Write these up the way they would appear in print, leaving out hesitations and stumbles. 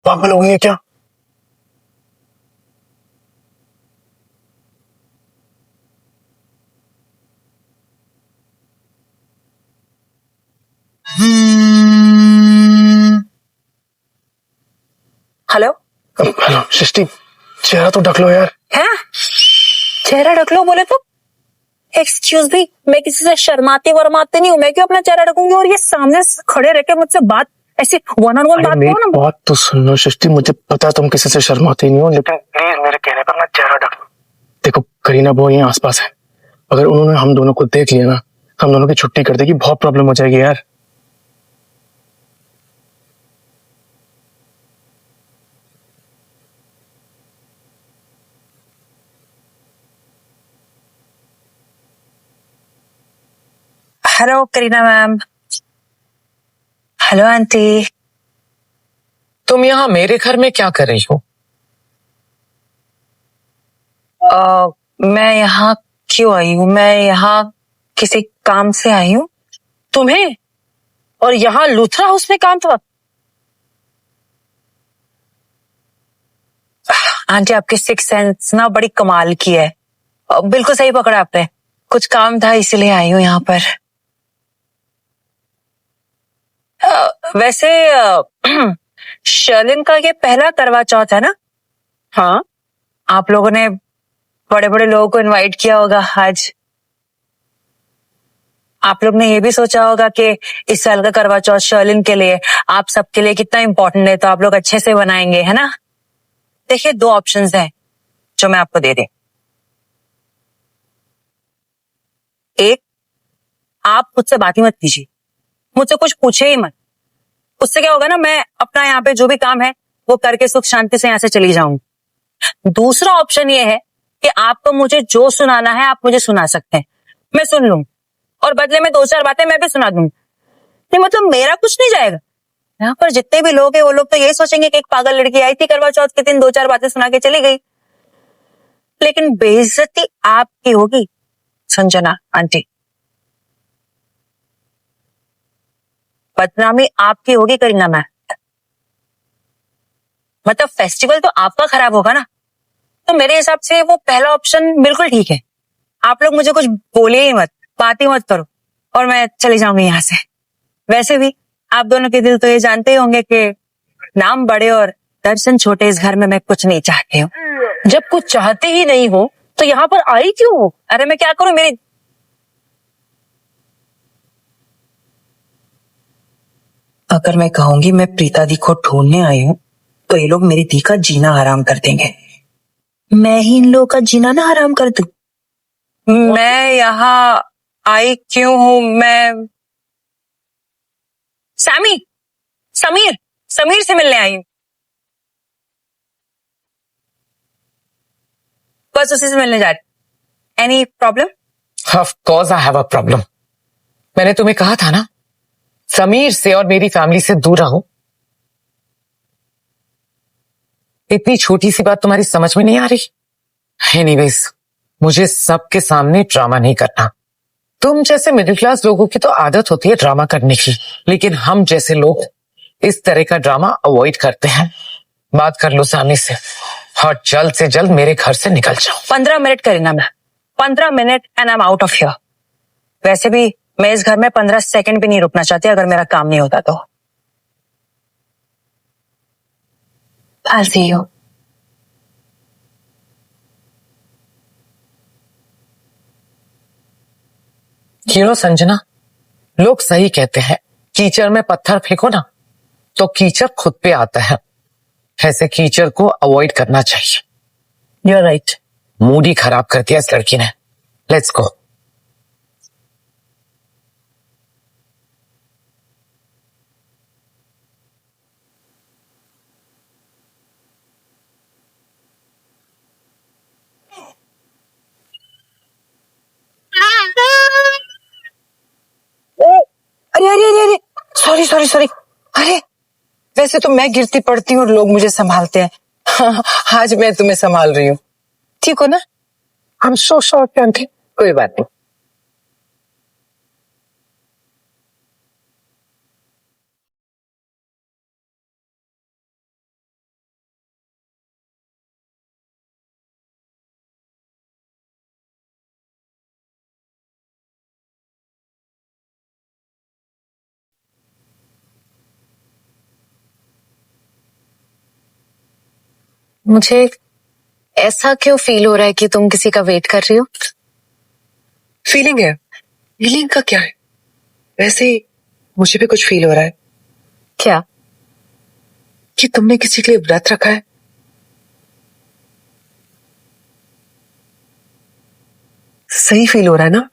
पागल हो गई है क्या? हेलो। हेलो सृष्टि, चेहरा तो ढक लो यार। है? चेहरा ढक लो बोले तो? एक्सक्यूज मी, मैं किसी से शर्माती वरमाती नहीं हूँ, मैं क्यों अपना चेहरा ढकूंगी? और ये सामने से खड़े रह के मुझसे बात ऐसी वन ऑन वन बात मेरी करो ना। बात तो सुन लो सृष्टि, मुझे पता है तुम किसी से शर्माती नहीं हो, लेकिन प्लीज मेरे कहने पर ना चेहरा ढक लो। देखो करीना वो यहीं आसपास है, अगर उन्होंने हम दोनों को देख लिया ना, हम दोनों की छुट्टी कर देगी, बहुत प्रॉब्लम हो जाएगी यार। Hello Kareena ma'am. Hello aunty. तुम यहाँ मेरे घर में क्या कर रही हो? मैं यहाँ क्यों आई हूँ? मैं यहाँ किसी काम से आई हूँ। तुम्हें? और यहाँ लूथरा हाउस में काम था? आंटी आपकी सिक्स सेंस ना बड़ी कमाल की है। बिल्कुल सही पकड़ा आपने। कुछ काम था इसलिए आई हूँ यहाँ पर। वैसे शर्लिन का ये पहला करवा चौथ है ना? हाँ। आप लोगों ने बड़े बड़े लोगों को इनवाइट किया होगा आज। आप लोग ने ये भी सोचा होगा कि इस साल का करवा चौथ शर्लिन के लिए, आप सबके लिए कितना इंपॉर्टेंट है, तो आप लोग अच्छे से बनाएंगे, है ना? देखिए, दो ऑप्शंस हैं जो मैं आपको दे रही। एक, आप मुझसे बात ही मत कीजिए, मुझसे कुछ पूछे ही मत। उससे क्या होगा ना, मैं अपना यहाँ पे जो भी काम है वो करके सुख शांति से यहाँ से चली जाऊंगी। दूसरा ऑप्शन ये है कि आपको मुझे जो सुनाना है आप मुझे सुना सकते हैं, मैं सुन लूं, और बदले में दो चार बातें मैं भी सुना दूंगी। नहीं मतलब मेरा कुछ नहीं जाएगा। यहाँ पर जितने भी लोग हैं वो लोग तो यही सोचेंगे कि एक पागल लड़की आई थी करवा चौथ के दिन, दो चार बातें सुना के चली गई। लेकिन बेइज्जती आपकी होगी संजना आंटी, बदनामी आपकी होगी करीना मैम। मतलब फेस्टिवल तो आपका खराब होगा ना। तो मेरे हिसाब से वो पहला ऑप्शन बिल्कुल ठीक है। आप लोग मुझे कुछ बोले ही मत, बात ही मत करो, और मैं चली जाऊंगी यहाँ से। वैसे भी आप दोनों के दिल तो ये जानते ही होंगे कि नाम बड़े और दर्शन छोटे, इस घर में मैं कुछ नहीं चाहती हूँ। जब कुछ चाहते ही नहीं हो तो यहाँ पर आई क्यों हो? अरे मैं क्या करूं, मेरी अगर मैं कहूंगी मैं प्रीता दी को ढूंढने आई हूं तो ये लोग मेरी दी का जीना हराम कर देंगे। मैं ही इन लोगों का जीना ना हराम कर दूं। मैं यहाँ आई क्यों हूं? मैं सैमी, समीर, समीर से मिलने आई हूं, बस उसी से मिलने जा रही। Any problem? Of course I have a problem. मैंने तुम्हें कहा था ना, समीर से और मेरी फैमिली से दूर रहो। इतनी छोटी सी बात तुम्हारी समझ में नहीं आ रही? एनीवेज, मुझे सबके सामने ड्रामा नहीं करना। तुम जैसे मिडिल क्लास लोगों की तो आदत होती है ड्रामा करने की, लेकिन हम जैसे लोग इस तरह का ड्रामा अवॉइड करते हैं। बात कर लो सामने से और जल्द से जल्द मेरे घर से निकल जाओ। 15 मिनट करीना मैं, 15 minute and I am out of here. वैसे भी मैं इस घर में 15 सेकंड भी नहीं रुकना चाहती अगर मेरा काम नहीं होता तो। I'll see you. संजना, लोग सही कहते हैं, कीचड़ में पत्थर फेंको ना तो कीचड़ खुद पे आता है। ऐसे कीचड़ को अवॉइड करना चाहिए। You're right. मूड ही खराब कर दिया इस लड़की ने। Let's go. अरे अरे अरे अरे, सॉरी सॉरी सॉरी। अरे वैसे तो मैं गिरती पड़ती हूँ और लोग मुझे संभालते हैं। हाँ, आज मैं तुम्हें संभाल रही हूँ, ठीक हो ना? I am so sorry aunty. कोई बात नहीं। मुझे ऐसा क्यों फील हो रहा है कि तुम किसी का वेट कर रही हो? फीलिंग है। फीलिंग का क्या है? वैसे ही मुझे भी कुछ फील हो रहा है क्या? कि तुमने किसी के लिए व्रत रखा है। सही फील हो रहा है ना?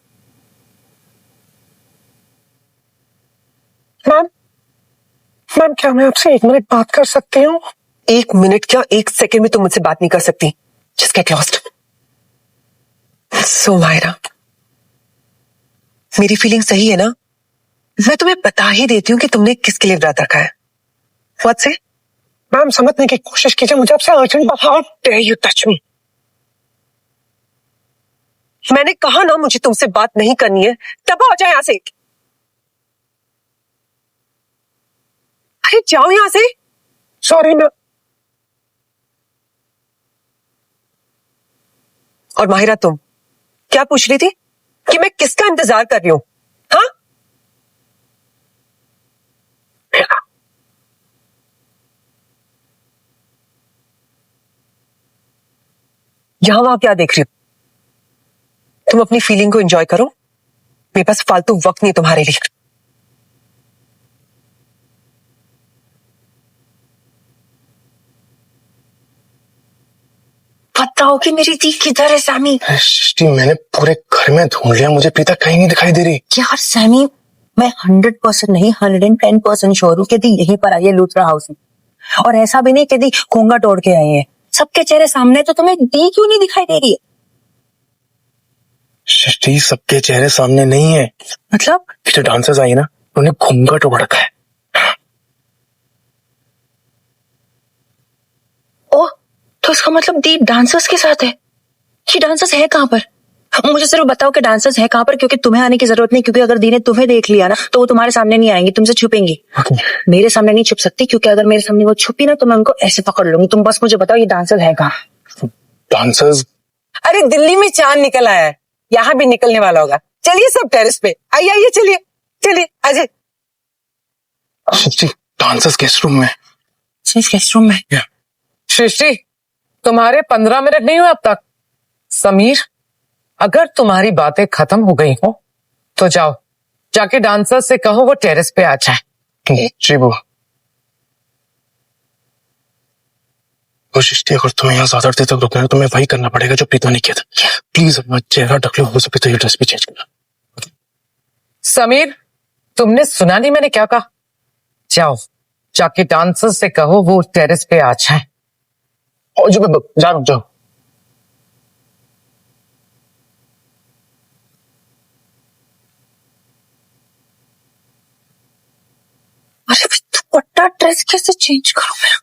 मैम, मैम क्या मैं आपसे 1 मिनट बात कर सकती हूँ? 1 मिनट क्या, 1 सेकंड में तुम मुझसे बात नहीं कर सकती। Just get lost. So Myra, मेरी फीलिंग सही है ना? मैं तुम्हें बता ही देती हूँ कि तुमने किसके लिए व्रत रखा है। What's it? मैम समझने की कोशिश कीजिए, मुझे आपसे अर्जेंट बात। How dare you touch me? मैंने कहा ना मुझे तुमसे बात नहीं करनी है, तब हो जाए यहां से। अरे जाओ यहां से। Sorry ma'am. और माहिरा, तुम क्या पूछ रही थी कि मैं किसका इंतजार कर रही हूं? हाँ, यहां वहां क्या देख रही हो? तुम अपनी फीलिंग को एंजॉय करो, मेरे पास फालतू वक्त नहीं तुम्हारे लिए। बताओ कि मेरी दी किधर है सैमी? सृष्टि, मैंने पूरे घर में ढूंढ लिया, मुझे प्रीता कहीं नहीं दिखाई दे रही। यार सैमी, मैं 100% नहीं 110% श्योर हूँ कि दी यहीं पर आई है लूथरा हाउस में। और ऐसा भी नहीं कि दी खोंगा तोड़ के आई है। सबके चेहरे सामने, तो तुम्हें दी क्यों नहीं दिखाई दे रही है? सृष्टि, सबके चेहरे सामने नहीं है। मतलब? ये जो डांसर्स आई ना, उन्हें घूंघट ओढ़ रखा है। ओह, तो इसका मतलब दी डांसर्स के साथ है। ये डांसर्स है कहाँ पर? मुझे सिर्फ बताओ कि डांसर्स है कहाँ पर, क्योंकि तुम्हें आने की जरूरत नहीं, क्योंकि अगर दी ने तुम्हें देख लिया ना तो वो तुम्हारे सामने नहीं आएंगी, तुमसे छुपेंगी। मेरे सामने नहीं छुप सकती, क्योंकि अगर मेरे सामने वो छुपी ना तो मैं उनको ऐसे पकड़ लूंगी। तुम बस मुझे बताओ ये डांसर्स है कहाँ? डांसर्स? अरे दिल्ली में चांद निकल आया है, यहां भी निकलने वाला होगा। चलिए सब टेरेस पे, आइए आइए, चलिए चलिए आइए। सृष्टि, डांसर्स गेस्ट रूम में। सिर्फ गेस्ट रूम में? सृष्टि, तुम्हारे 15 मिनट नहीं हुए अब तक। समीर, अगर तुम्हारी बातें खत्म हो गई हो तो जाओ, जाके डांसर से कहो वो टेरेस पे आ जाए। जी वो सृष्टि, अगर तुम्हें यहाँ ज्यादा देर तक रुकना है तो तुम्हें वही करना पड़ेगा जो प्रीता ने किया था। प्लीज अपना चेहरा ढक लो, हो सके तो ये ड्रेस भी चेंज करना। समीर, तुमने सुना नहीं मैंने क्या कहा? जाओ, जाके डांसर से कहो वो टेरेस पे आ जाए। और जो मैं जा रहा हूँ, जाओ। अरे दुपट्टा ड्रेस कैसे चेंज करूं मैं?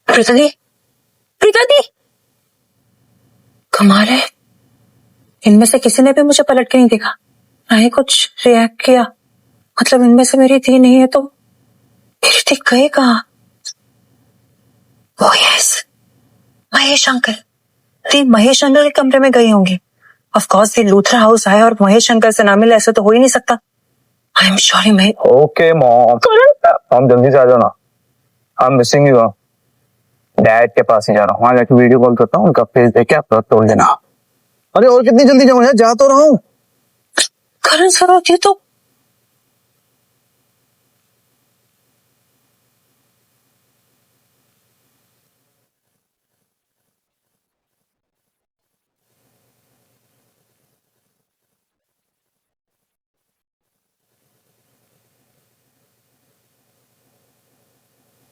प्रीता दी, प्रीता दी, कमाल है, इनमें से किसी ने भी मुझे पलट के नहीं देखा, ना ही कुछ रिएक्ट किया। मतलब इनमें से मेरी दी नहीं है तो मेरी दी गई कहाँ? Oh yes, Mahesh uncle. दी महेश अंकल के कमरे में गई होंगी। ऑफ कोर्स दी लूथरा हाउस आए और महेश अंकल से ना मिले, ऐसा तो हो ही नहीं सकता। I am sorry Mahesh. Okay mom, हम जल्दी से आ जाओ ना, I am missing you. Dad के पास ही जा रहा हूँ, वहां जाके वीडियो कॉल करता हूँ, उनका फेस देख के आप तोड़ देना। अरे और कितनी जल्दी जाऊँ यार, जा तो रहा हूँ। करण सर, ये तो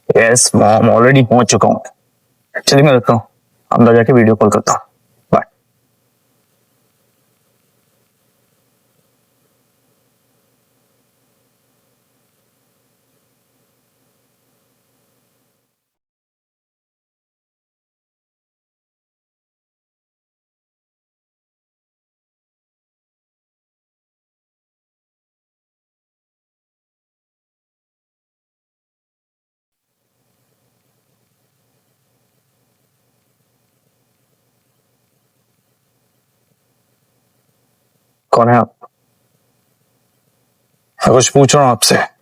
यस मॉम, ऑलरेडी पहुंच चुका हूँ। चलिए मैं रखता हूँ, अंदर जाके वीडियो कॉल करता हूँ। बाय। कौन है आप? मैं कुछ पूछ रहा हूँ आपसे।